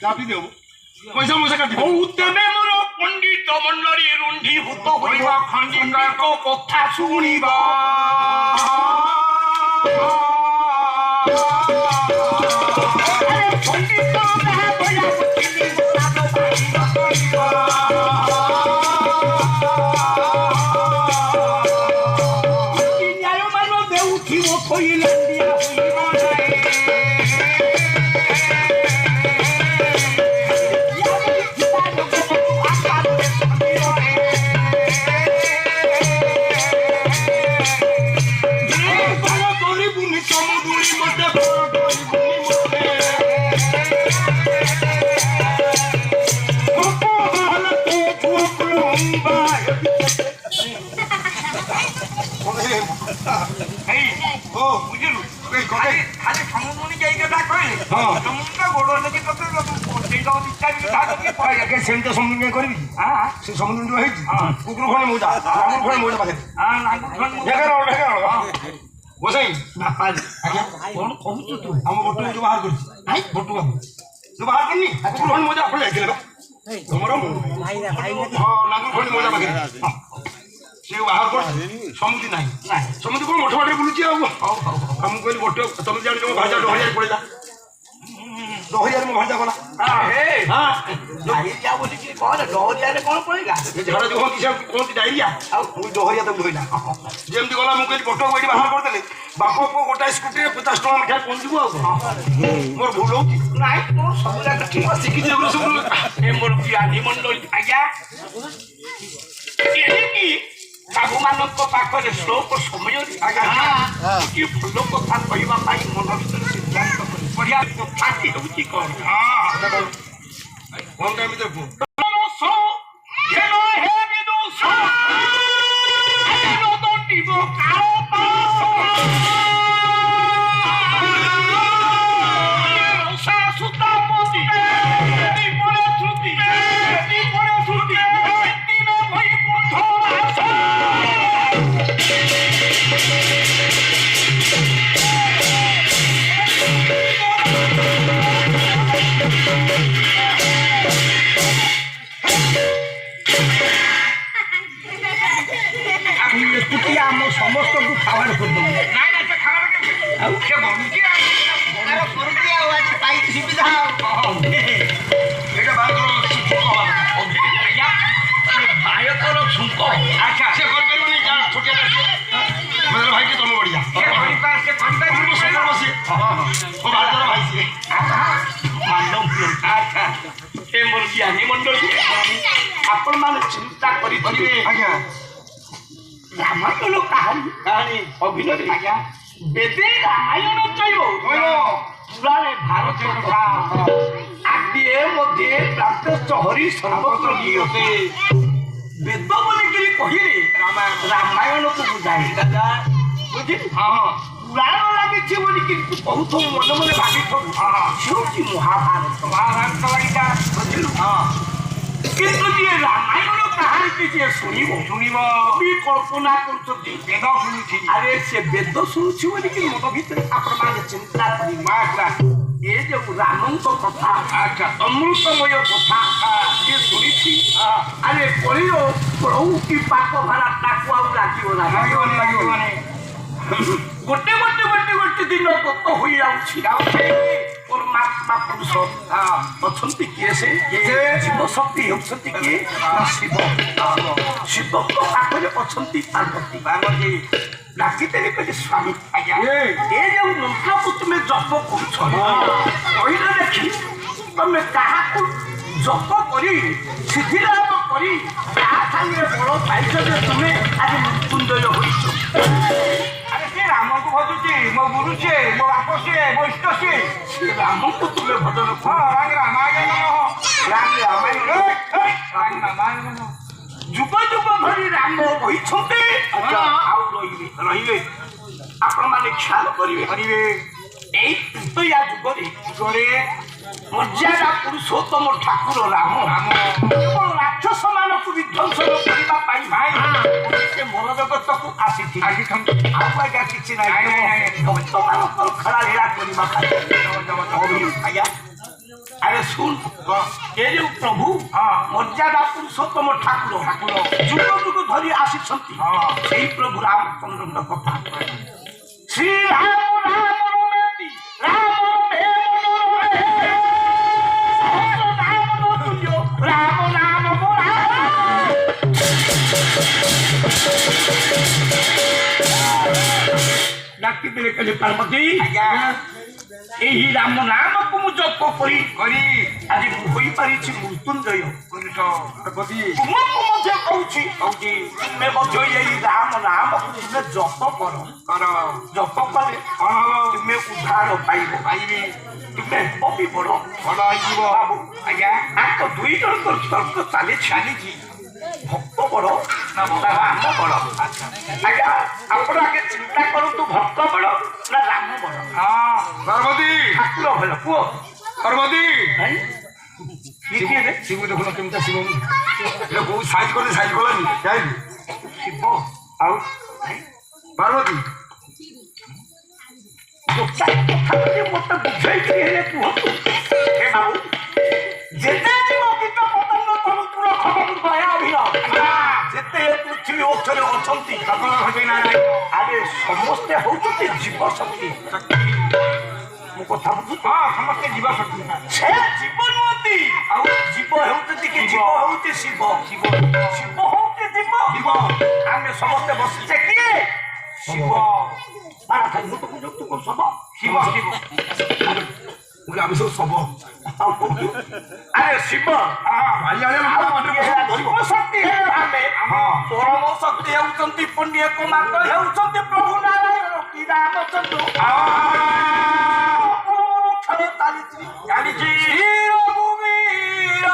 ଚାପି ଦେବ ପଇସା ମଇସା କାଟି ହଉ ତେବେ ମୋର ପଣ୍ଡିତ ମଣ୍ଡଳୀ ରୁଣ୍ଡୀଭୂତ ହୋଇବା ଖଣ୍ଡିଙ୍କ କଥା ଶୁଣିବା ପଣ୍ଡିତ ନ୍ୟାୟ ମାନ ଦେଉଥିବ କହିଲାଣ୍ଡିଆ ହୋଇବା ସେମିତି ସମୁଦ୍ର କରିବି ସେ ସମୁଦ୍ର ହେଇଛି କୁକୁର ଖଣ୍ଡେ ମଉଜା ଲାଙ୍ଗୁର ଖଣ୍ଡେ ମଉଜା ପାଖରେ ବସାଇ କଣ କହୁଛୁ ତୁ ଆମ ବଟୁକୁ ଯୋଉ ବାହାର କରିଛି ବଟୁ ବାବୁ ଯୋଉ ବାହାର କରିନି କୁକୁର ଖଣ୍ଡେ ମଉଜା ଆପଣ ଯାଇଥିଲେ ବା ତମର ଲାଙ୍ଗୁର ଖଣ୍ଡେ ମଉଜା ପାଖରେ ସେ ବାହାର କରିଛି ସମୁଦ୍ର ନାହିଁ ସମୁଦ୍ର କଣ ମଠ ବାଟରେ ବୁଲୁଛି ଆଉ ମୁଁ କହିଲି ବଟ ତମେ ଜାଣିଛ ମୋ ଭାଜା ଡହରିଆରେ ପଳେଇଲା ଡହରିଆରେ ମୋ ଭାଜା ଗଲା ଡହରିଆରେ କଣ ପଳେଇଲା ଝାଡ଼ା ଯୋଉ କୁହନ୍ତି ଡାଇରିଆ ଆଉ ଡହରିଆ ତାକୁ ଧୋଇଲା ଯେମିତି ଗଲା ମୁଁ କହିଲି ବଟକୁ ଏଠି ବାହାର କରିଦେଲେ ବାପ ପୁଅ ଗୋଟାଏ ସ୍କୁଟିରେ 50 ଟଙ୍କା ଲେଖାଏଁ ପହଞ୍ଚିବୁ ଆଉ ମୋର ଭୁଲ ହଉଛି ନାଇଁ ତୋ ସବୁ ଯାକ ଠିକ ଶିଖିଛି ସବୁ ମୋର ଜ୍ଞାନୀ ମଣ୍ଡଳୀ ଆଜ୍ଞା ଏଣିକି ସାଧୁମାନଙ୍କ ପାଖରେ ଶ୍ଲୋକ ସମୟରେ କି ଭଲ କଥା କହିବା ପାଇଁ ମନ ଭିତରେ ସିଦ୍ଧାନ୍ତ କରି ବଢିଆ କଥାଟି ହେଉଛି କଣ କଣ ଏମିତି କୁହ ସମସ୍ତଙ୍କୁ ଖାବାର କରିଦେବୁ ଭାରତର ଛୁଙ୍କ ଆଚ୍ଛା ସେ କରିପାରିବନି ଛୋଟିଆ ଭାଇଟି ତମ ବଢିଆ ବସେ ମୋ ଭାରତର ଭାଇ ସିଏ ଆଚ୍ଛା ଏ ମୋର ଜ୍ଞାନୀ ମଣ୍ଡଳୀ ଆପଣମାନେ ଚିନ୍ତା କରିପାରିବେ ଆଜ୍ଞା ରାମାୟଣ କାହାଣୀ ଅଭିନୟ ଆଜ୍ଞା ବେଦେ ରାମାୟଣ ଚୈବ পুরাণে ভারত কথা আদিয়ে মধ্যে প্রান্ত চহরি সর্বত্র নিয়তে বেদ বলে কি কহিলে রামায়ণকে বুঝাই দাদা বুঝলি পুরাণ লাগিছে বলি কিন্তু বহুত মনে মনে ভাবিথু সেউছি মহাভারত লাগিটা বুঝলু কিন্তু যে রামায়ণ কাহিনী যে শুনিব কবি কল্পনা করুଛନ୍ତି বেদ শুনুছি আরে সে বেদ শুনুছি বলি কি মন ভিতরে আপনার চিন্তা করিবা এ যে রামଙ୍କ কথা আচ্ছা অমৃতময় কথা যে শুনিছি আরে কলিও প্রভু কি পাপ ভাড়া তাকু আউ রাখিব না লাগিব মানে গোটে গোটে গোটে গোটে দিন কত হই যাଉଛି পরমাত্মা পুরুষ অଛନ୍ତି কিଏ ସେ জীব শক্তি ହେଉଛନ୍ତି କିଏ ଶିବଙ୍କ ପାଖରେ ଅଛନ୍ତି ପାର୍ବତୀ ଡାକିଦେଲେ କହିଲେ ସ୍ୱାମୀ ଆଜ୍ଞା ଏ ଯୋଉ ମନ୍ତ୍ରକୁ ତୁମେ ଜପ କରୁଛ କହିଲେ ଦେଖି ତମେ କାହାକୁ ଜପ କରି ସିଦ୍ଧିଲାଭ କରି ତାହା ସାଙ୍ଗରେ ବଳ ପାଇଛ ଯେ ତୁମେ ଆଜି ମୃତ୍ୟୁଞ୍ଜୟ ହୋଇଛ ଆରେ ସେ ରାମଙ୍କୁ ଭଜୁଛି ମୋ ଗୁରୁ ସିଏ ମୋ ବାପ ସିଏ ମୋ ଇଷ୍ଟ ସିଏ ସେ ରାମଙ୍କୁ ତୁମେ ଭଜନ ରାମାୟଣ ଯୁଗ ଯୁଗ ଧରି ରାମ କହିଛନ୍ତି ଆଉ ରହିବେ ଆପଣମାନେ ଖ୍ୟାଲ କରିବେ ଏଇ ତୃତୀୟା ଯୁଗରେ ମର୍ଯ୍ୟାଦା ପୁରୁଷୋତ୍ତମ ଠାକୁର ରାମ କେବଳ ରାକ୍ଷସ ମାନଙ୍କୁ ବିଧ୍ୱଂସନ କରିବା ପାଇଁ ସେ ମନ ଜଗତକୁ ଆସିଛନ୍ତି ଆଉ ଆଜ୍ଞା କିଛି ନାହିଁ ଭକ୍ତମାନଙ୍କର ଖେଳା ଲୀଳା କରିବା ପାଇଁ ଆଜ୍ଞା আরে শুন এ যে প্রভু মর্যাদা পুরুষোত্তম ঠাকুর যুগ যুগ ধরি আসিছন্তি সেই প্রভু রামচন্দ্র কথা শ্রী রাম ডাকি দিলে কালি পার্বতী এই রাম নামକୁ ମୁଁ ଜପ କରି ଆଜି ମୁଁ ହୋଇପାରିଛି ମୃତ୍ୟୁଞ୍ଜୟ ତୁମକୁ ମଧ୍ୟ କହୁଛି ତୁମେ ମଧ୍ୟ ଏଇ ରାମ ନାମକୁ ତୁମେ ଜପ କର ଜପ କଲେ ତୁମେ ଉଦ୍ଧାର ପାଇବ ତୁମେ ବି ବଡ଼ ହେଇଯିବ ବାବୁ ଆଜ୍ଞା ଆଙ୍କ ଦୁଇ ଜଣଙ୍କର ତର୍କ ଚାଲିଛି ভক্ত বড় না রাম বড় আচ্ছা আপনারা আগে চিন্তা করন্তু ভক্ত বড় না রাম বড় পার্বতী ঠাকুর হলো কুয় পার্বতী কিଏ রে শিব দেখুন কেমতা শিব এটা বহু সাইজ করলানি যাই শিব ଆଉ পার্বতী মতো বুঝাইছি ହେଲେ କୁହନ୍ତୁ ହେ ବାବୁ ଯେତେ ଜୀବବିତ ପତଙ୍ଗ ତରୁତୁର ଖବର ଦୟା ଅଭିନୟ ଯେତେ ପୃଥିବୀ ଉପରେ ଅଛନ୍ତି ଆରେ ସମସ୍ତେ ହଉଛନ୍ତି ଜୀବ ଶକ୍ତି ମୁଁ କଥା ବୁଝୁଛି ସମସ୍ତେ ଜୀବ ଶକ୍ତି ସେ ଜୀବ ନୁହନ୍ତି ଆଉ ଜୀବ ହେଉଛନ୍ତି କି ଜୀବ ହଉଛି ଶିବ ଶିବ ହଉଛି ଜୀବ ଆମେ ସମସ୍ତେ ବସିଛେ କିଏ ଶିବ ଶିବ আমি সব সব আরে শিব জীব শক্তি ଆମେ ପରମ ଶକ୍ତି ହେଉଛନ୍ତି ପୁଣ୍ୟ କୁମାର ହେଉଛନ୍ତି ପ୍ରଭୁ ନାରାୟଣ କି ରାମଚନ୍ଦ୍ର ଚାଲିଛି ଭୂମିର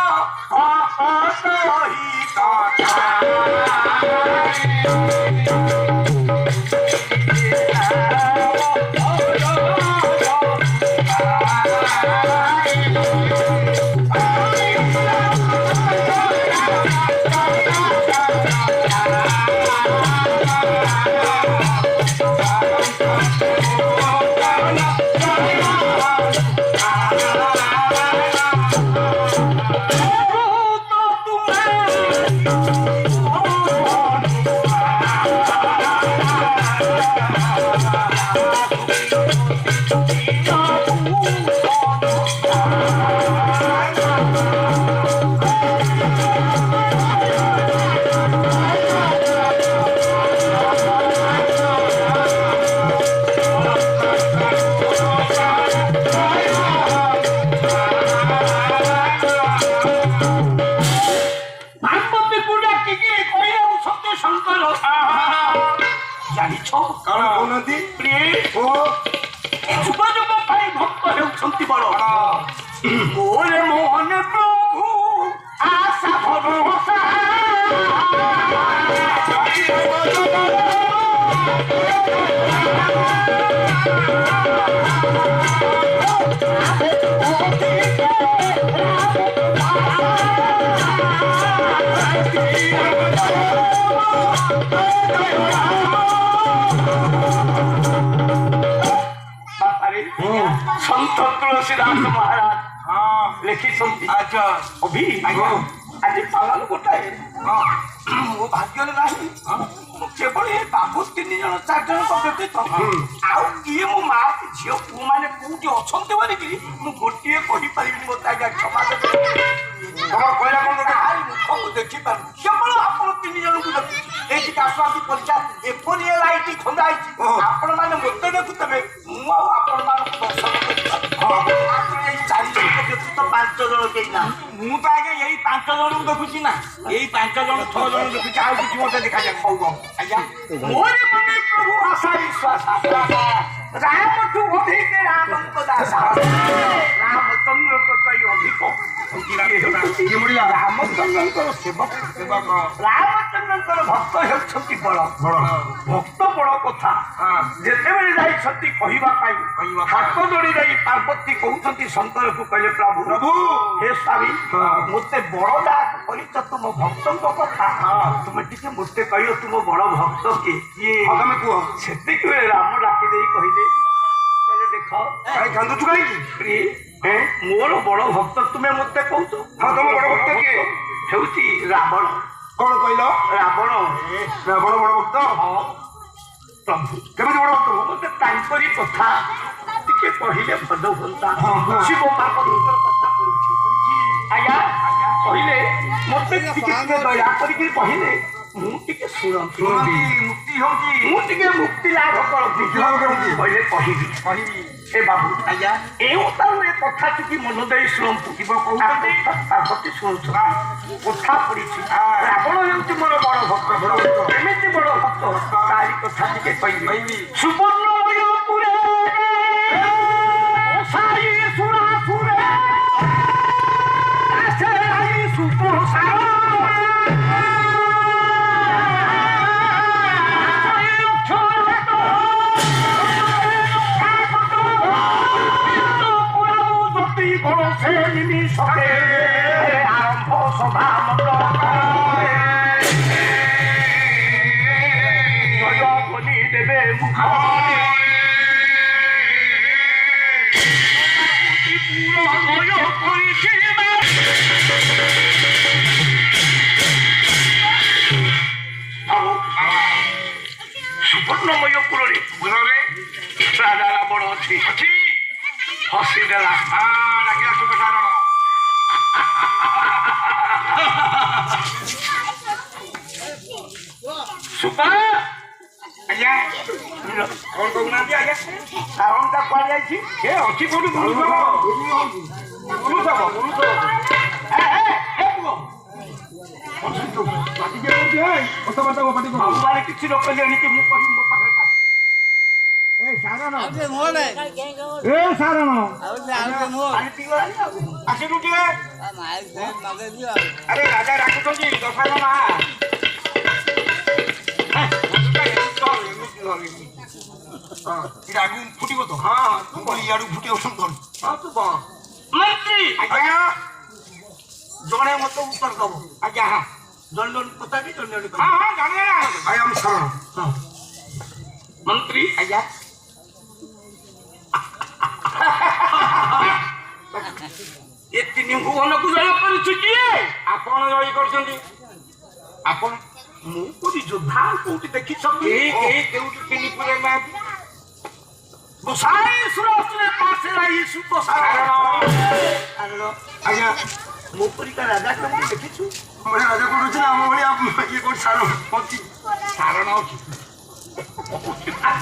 সন্ত তুলসীদাস মহারাজ লেখিଛନ୍ତି আচ্ছা অভি ଆଜି ପାଳନ ଗୋଟାଏ ମୋ ଭାଗ୍ୟରେ ନାହିଁ କେବଳ ଏ ବାବୁ 3 ଜଣ 4 ଜଣଙ୍କ ବ୍ୟତୀତ ଆଉ କିଏ ମୋ ମା ଝିଅ ପୁଅ ମାନେ କୋଉଠି ଅଛନ୍ତି ବୋଲିକିରି ମୁଁ ଗୋଟିଏ କହିପାରିବିନି ମୋତେ ଆଜ୍ଞା କ୍ଷମା ଦେବେ ତମର କହିଲା କଣ ମୁଖକୁ ଦେଖିପାରୁ କେବଳ ଆପଣ 3 ଜଣଙ୍କୁ ଦେଖୁଛି ଏଇଠି ଆସନ୍ତି ପରୀକ୍ଷା ଏପରି ଏ ଲାଇଟ୍ ଖୋଲା ହେଇଛି ଆପଣମାନେ ମୋତେ ଦେଖୁଥିବେ ମୁଁ ଆଉ ଆପଣମାନଙ୍କୁ ଦର୍ଶନ କରିପାରୁ ଏଇ 4 ଜଣଙ୍କ ବ୍ୟତୀତ 5 ଜଣ କେହି ନା ମୁଁ ତ ଆଜ୍ଞା ଏଇ 5 ଜଣଙ୍କୁ ଦେଖୁଛି ନା ଏଇ 5 ଜଣ 6 ଜଣ ଦେଖୁଛି ଆଉ କିଛି ମୋତେ ଦେଖାଯାଏ ହଉ ଆଜ୍ଞା ମୋର ମନେ ପ୍ରଭୁ ଆଶା ବିଶ୍ୱାସ ରାମଠୁ ଅଧିକ ରାମଙ୍କ ଦାସ ରାମଚନ୍ଦ୍ରଙ୍କ ପାଇଁ ଅଧିକ ରାମଚନ୍ଦ୍ରଙ୍କର ସେବକ ରାମଚନ୍ଦ୍ରଙ୍କର ଭକ୍ତ ହେଉଛନ୍ତି ବଳ ଭକ୍ତ ବଳ କଥା ଯେତେବେଳେ ଯାଇଛନ୍ତି କହିବା ପାଇଁ ହାତ ଯୋଡ଼ି ଯାଇ ପାର୍ବତୀ କହୁଛନ୍ତି ଶଙ୍କରକୁ କହିଲେ ପ୍ରଭୁ ହେ ସ୍ୱାମୀ ମୋତେ ବଡ଼ ଦାସ କରିଛ ତୁମ ଭକ୍ତଙ୍କ କଥା ତୁମେ ଟିକେ ମୋତେ କହିଲ ତୁମ ବଡ଼ ଭକ୍ତ କିଏ ତମେ କୁହ ସେତିକି ବେଳେ ରାମ ଡାକି ଦେଇ କହିଲେ ଦେଖ କାନ୍ଦୁଛୁ କାହିଁକି ମୋର ବଡ ଭକ୍ତ ତୁମେ ମତେ କହୁଛ? ହଁ ତମ ବଡ ଭକ୍ତ କିଏ? ହେଉଛି ରାବଣ। କଣ କହିଲ? ରାବଣ। ରାବଣ ବଡ ଭକ୍ତ? ପ୍ରଭୁ କେମିତି ବଡ ଭକ୍ତ? ମତେ ତାଙ୍କରି କଥା ଟିକେ କହିଲେ ଭଲ ହୁଅନ୍ତା। ହଁ। ଶିବ ପାର୍ବତୀଙ୍କର କଥା କରୁଛି। ଆଜ୍ଞା କହିଲେ ମତେ ଟିକେ ଦୟା କରିକି କହିଲେ ମୁଁ ଟିକେ ଶୁଣନ୍ତି। ମୁକ୍ତି ହଉଛି ମୁଁ ଟିକେ ମୁକ୍ତି ଲାଭ କରନ୍ତି। କହିଲେ କହିବି ଏ ବାବୁ ଆଜ୍ଞା ଏଉ ତାର କଥା ଟିକେ ମନ ଦେଇ ଶୁଣନ୍ତୁ। ଶିବ କହୁଛନ୍ତି ପାର୍ବତୀ ଶୁଣୁଛ କଥା ପଡିଛି। ରାବଣ ହେଉଛି ମୋର ବଡ ଭକ୍ତ। ଏମିତି ବଡ ଭକ୍ତ ତାରି କଥା ଟିକେ କହିବି। ସୁବର୍ଣ୍ଣମୟପୁରେ ସାଇ ସୁରାସୁରେ আরম্ভ সভা জয় বলি দেবে মুখ সুবর্ণময়পুরে রাজা রাবণ ଅଛି ହସିଦେଲା। ଡାକିଲା ସୁଖସାରଣ। ସୁପା ଆଜ୍ଞା କଣ କହୁନାହାନ୍ତି ଆଜ୍ଞା? ସାରଣଟା କୁଆଡେ ଯାଇଛି? ଏ ଅଛି କୋଉଠି ଭଗବାନ କିଛି ନ କଲେ ଏଣିକି ମୁଁ କହିବି ମୋ ପାଖରେ ସାରଣ ଆସିଲୁ ଟିକେ। ଆରେ ରାଜା ଡାକୁଛନ୍ତି ଦଶାନ ମା। ଆଗକୁ ଫୁଟିବ ତ? ହଁ ତୁ ଇଆଡୁ ଫୁଟିବ ସୁନ୍ଦର। ହଁ ତୁ କହ ମନ୍ତ୍ରୀ ଆଜ୍ଞା ଜଣେ ମତେ ଉତ୍ତର ଦବ। ଆଜ୍ଞା ହଁ ଜଣେ ଜଣେ ପଚାରି ଜଣେ ଜଣେ ହଁ ହଁ ଜାଣିଲେ ନା ଆଜ୍ଞା ଆମ ସାରଣ। ମନ୍ତ୍ରୀ ଆଜ୍ଞା ଏ ତିନି ଭୁବନକୁ ଜୟ କରୁଛୁ କିଏ? ଆପଣ ଜୟ କରିଛନ୍ତି। ଆପଣ ମୁଁ କୋଉଠି ଯୋଦ୍ଧା କୋଉଠି ଦେଖିଛ? କେହି କେଉଁଠି ତିନି ପୁରେ ନାହାନ୍ତି। ଗୋସାଇ ସୁରସୁରେ ପାଶେ ରହି ସୁଖ ସାରଣ ଆଜ୍ଞା ମୋ ପରିକା ରାଜା କେମିତି ଦେଖିଛୁ? ବଢିଆ ରାଜା କୋଉଠି ଅଛି ନା ଆମ ଭଳିଆ ଇଏ କୋଉଠି ସାରଣ ଅଛି? ସାରଣ ଅଛି।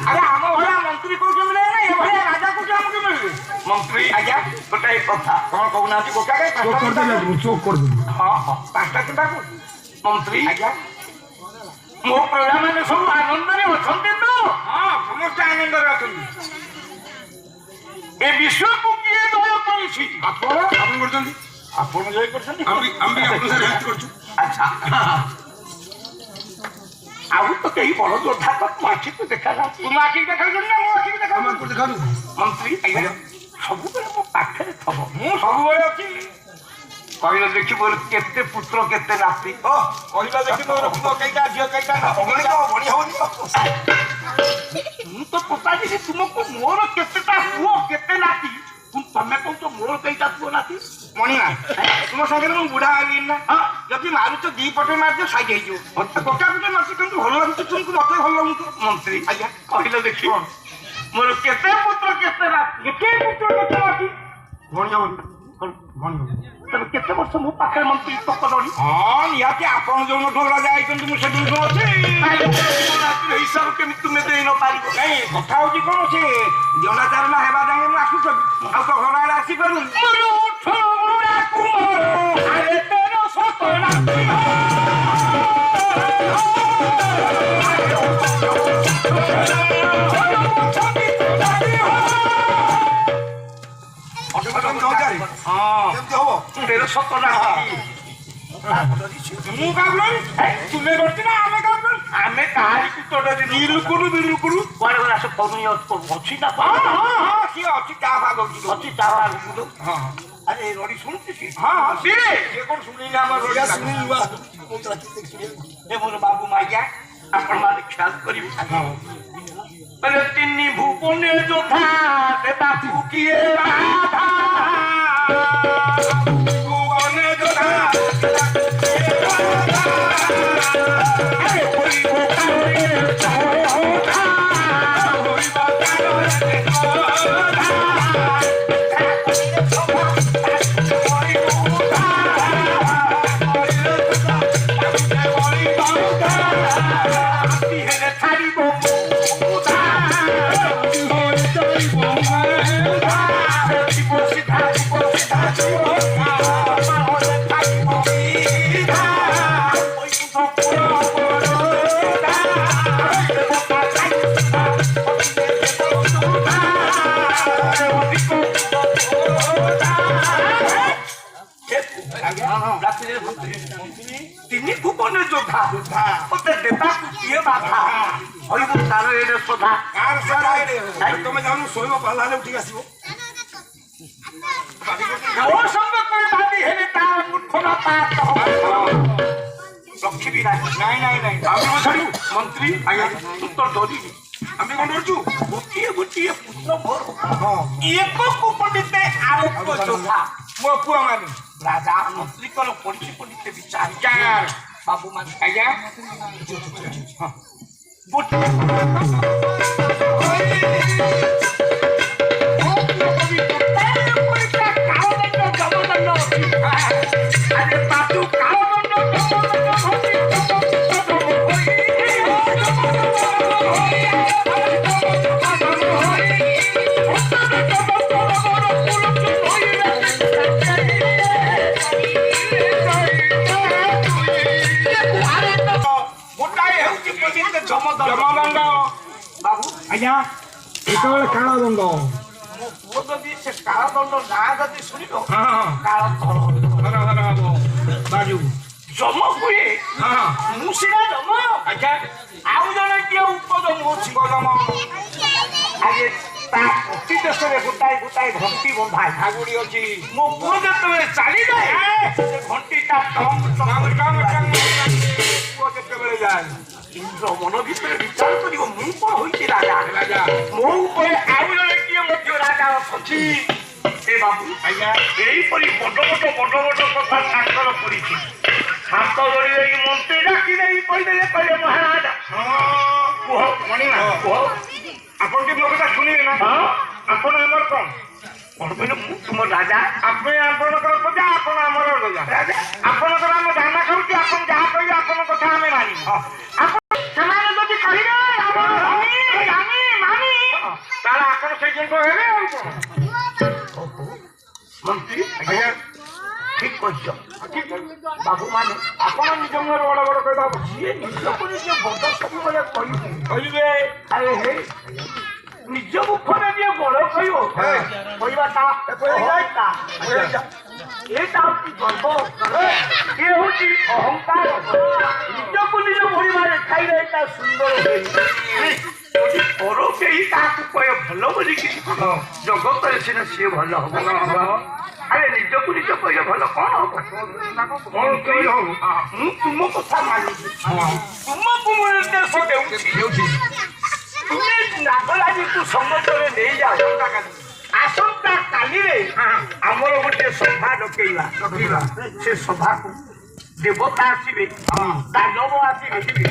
ଆରେ ଆମ ଭଳିଆ ମନ୍ତ୍ରୀ କୋଉଠି ମିଳେ ନା ଏଭଳିଆ ରାଜା କୋଉଠି ଆମକୁ ମିଳିବେ? ମନ୍ତ୍ରୀ ଆଜ୍ଞା ଗୋଟାଏ କଥା କଣ କହୁନାହାନ୍ତି? ଗୋଟାକେ ଚୋକ୍ କରିଦେଲି। ହଁ ହଁ ପାଞ୍ଚଟା ଚିନ୍ତା କରୁଛି ମନ୍ତ୍ରୀ ଆଜ୍ଞା ମୋ ପ୍ରଜାମାନେ ସବୁ ଆନନ୍ଦରେ ଅଛନ୍ତି ତ? ହଁ ସମସ୍ତେ ଆନନ୍ଦରେ ଅଛନ୍ତି। ଏ ବିଶ୍ୱକୁ କିଏ ଜୟ କରିଛି? ଆପଣ କରୁଛନ୍ତି। ଆପଣ ଜୟ କରିଛନ୍ତି। ଆମେ ଆପଣଙ୍କ ସାଙ୍ଗରେ ହେଲ୍ପ କରୁଛୁ। ଆଚ୍ଛା ଆଉ ତ କେହି ବଡ ଯୋଦ୍ଧା ତ ମୋ ଆଖିକୁ ଦେଖାଯାଉଛି। ତୁମ ଆଖିକି ଦେଖାଉଛନ୍ତି ନା ମୋ ଆଖିକି ଦେଖାଉଛନ୍ତି? ମନ୍ତ୍ରୀ ଆଜ୍ଞା ସବୁବେଳେ ମୋ ପାଖରେ ଥବ। ମୁଁ ସବୁବେଳେ ଅଛି। କହିଲ ଦେଖି ମୋର କେତେ ପୁତ୍ର କେତେ ନାତି? କହିଲ ଦେଖି ମୋର ପୁଅ କେଇଟା ଝିଅ କେଇଟା ବଢିଆ ହବନି। ମୁଁ ତ ପଚାରିଲି ତୁମକୁ ମୋର କେତେଟା ପୁଅ କେତେ ନାତି? ତମେ କହୁଛ ମୋର କେଇଟା ପୁଅ ନାତି? ମଣିଆ ତୁମ ସାଙ୍ଗରେ ମୁଁ ବୁଢା ହେଲିଣି ନା। ଯଦି ମାରୁଛ ଦି ପଟେ ମାରୁଛ ସାଇଡ୍ ହେଇଯିବ। ଗୋଟା ପଟେ ମାରୁଛ କିନ୍ତୁ ଭଲ ଲାଗୁଛି ତୁମକୁ ମତେ ଭଲ ଲାଗୁଛି। ମନ୍ତ୍ରୀ ଆଜ୍ଞା କହିଲ ଦେଖି ମୋର କେତେ ପୁତ୍ର କେତେ ନାତି? କେତେ ପୁତ୍ର କେତେ ନାତି? ଭଣି ହବନି। ତେବେ କେତେ ବର୍ଷ ମୋ ପାଖରେ ମନ୍ତ୍ରୀ ତକଦଳି? ହଁ ନିହାତି ଆପଣ ଯୋଉଠୁ ରାଜା ହେଇଛନ୍ତି ମୁଁ ସେଠୁ ଅଛି। ହିସାବ କେମିତି ତୁମେ ଦେଇ ନ ପାରିବ? ନାଇଁ କଥା ହଉଛି କଣ ସେ ଜନାଚାରଣ ହେବା ଯାଏ ମୁଁ ଆସୁଛି ଆଉ ତ ଘର ଆଡେ ଆସିପାରୁନି। କେମିତି ହବ? ତେର ସତ ନା ମୁଁ କାମ ତୁମେ କରୁଛି ନା ଆମେ କାମ କରୁ? ଆମେ କାହାରିକୁ ତୋଡ଼ ବିଲକୁଲ କୁଆଡେ ଗଲା ସେ ପବନି ଅଛି ନା? ସିଏ ଅଛି ଚା ଫା କରୁଛି। ଅଛି ତା ଆଗକୁ। ହଁ ଆରେ ରଡ଼ି ଶୁଣୁଛି ସିଏ? ହଁ ସିଏ କଣ ଶୁଣିଲି ଆମର ଏ ମୋର ବାବୁ ମାଇଆ ଆପଣ ମାନେ ଖ୍ୟାଲ କରିବେ। ତିନି ଭୁବନେ ଯୋଦ୍ଧା ଦେବାକୁ କିଏ ବାଧା তিনি ভুবনের যোদ্ধা ওদের দেতাকে কিয়ে বাধা হইব তার এর কথা তুমি জানো শৈব পালালে ঠিক আসিব ওর সঙ্গে করে দাবি হেলে তার মূর্খতা তার লক্ষ্মী নাই নাই নাই নাই আমি ছাড়ি মন্ত্রী উত্তর ধরিনি আমি কোন করছু গোটিয়ে গোটিয়ে পুত্র ভোর একক কুপটিতে আরোপ যোদ্ধা ମୋ ପୁଅ ମାନେ রাজা মন্ত্রীকর পরিচয় পড়িতে বিচার ଚାର বাবু মানে ଆଜ୍ଞା গোটাଏ ହେଉଛି ପର୍ଯ୍ୟନ୍ତ ଜମଦଣ୍ଡ ବାବୁ ଆଜ୍ଞା ଯେତେବେଳେ କାଳ ଦଣ୍ଡ ମୋ ପୁଅ ଯଦି ସେ କାଳଦଣ୍ଡ ନାଁ ଯଦି ଶୁଣିବ ହଁ କାଳ ତଳ ହବ ବାଜୁ ଜମ ହୁଏ ହଁ ମୁଁ ସିନା ଜମ ଆଜ୍ଞା ଆଉ ଜଣେ କିଏ ଉପଜମ ଅଛି ଗଜମ ଆଗେ ତା ପ୍ରତି ଦେଶରେ ଗୋଟାଏ ଗୋଟାଏ ଘଣ୍ଟି ବନ୍ଧାଏ ଆଗୁଡ଼ି ଅଛି ମୋ ପୁଅ ଯେତେବେଳେ ଚାଲିଯାଏ ସେ ଘଣ୍ଟିଟା ଟଙ୍ଗ ପୁଅ କେତେବେଳେ ଯାଏ ଇନ୍ଦ୍ର ମନ ଭିତରେ ବିଚାର କରିବ ମୁଁ କଣ ହୋଇଛି ରାଜା ରାଜା ମୋ ଉପରେ ଆଉ ଜଣେ କିଏ ମଧ୍ୟ ରାଜା ଅଛନ୍ତି ସେ ବାବୁ ଆଜ୍ଞା ଏଇପରି ବଡ ବଡ କଥା ତାଙ୍କର କରିଛି ହାତ ଧରି ଏଇ ମନ୍ତ୍ରୀ ଡାକି ନେଇ କହିଦେଲେ କହିଲେ ମହାରାଜ କୁହ ମଣିମା କୁହ ଆପଣ ଟିକେ ମୋ କଥା ଶୁଣିବେ ନା ଆପଣ ଆମର କଣ କଣ କହିଲେ ମୁଁ ତୁମ ରାଜା ଆମେ ଆପଣଙ୍କର ପ୍ରଜା ଆପଣ ଆମର ପ୍ରଜା ରାଜା ଆପଣଙ୍କର ଆମେ ଦାନ ଖାଉଛୁ ଆପଣ ଯାହା କହିବେ ଆପଣଙ୍କ କଥା ଆମେ ମାନିବୁ ସେମାନେ ଯଦି କହିବେ ତାହେଲେ ଆପଣ ସେଇ ଜିନିଷ ହେବେ ଆଉ କଣ ମନ୍ତ୍ରୀ ଆଜ୍ଞା ଠିକ କହିଛ ଠିକ ବାବୁ ମାନେ ଆପଣ ନିଜ ମୁହଁରେ ବଡ ବଡ କହିବା ଯିଏ ନିଜକୁ ନିଜେ ବଡ ସବୁବେଳେ କହିବେ କହିବେ ଆରେ ହେ ନିଜ ମୁଖରେ ଯିଏ ବଡ କହିବ କହିବାଟା ଏଇଟା ହଉଛି ଗର୍ବ ଏ ହଉଛି ଅହଙ୍କାର ନିଜକୁ ନିଜ ପରିବାରରେ ଖାଇଲେ ଏଇଟା ସୁନ୍ଦର ଯଦି ପର କେହି କାହାକୁ କହେ ଭଲ ବୋଲି କିଛି ଜଗତରେ ସିନା ସିଏ ଭଲ ହବ ଆରେ ନିଜକୁ ନିଜ କହିଲେ ଭଲ କଣ ହବ କଣ କହିଲେ ହବ ମୁଁ ତୁମ କଥା ମାନିବି ତୁମକୁ ମୁଁ ନିର୍ଦ୍ଦେଶ ଦେଉଛି ତୁମେ ନାଗରାଜକୁ ସମ୍ମତରେ ନେଇଯାଅ ଆସନ୍ତା କାଲିରେ ଆମର ଗୋଟେ ସଭା ଡକେଇବା ସେ ସଭାକୁ ଦେବତା ଆସିବେ ଦାନବ ଆସିବେ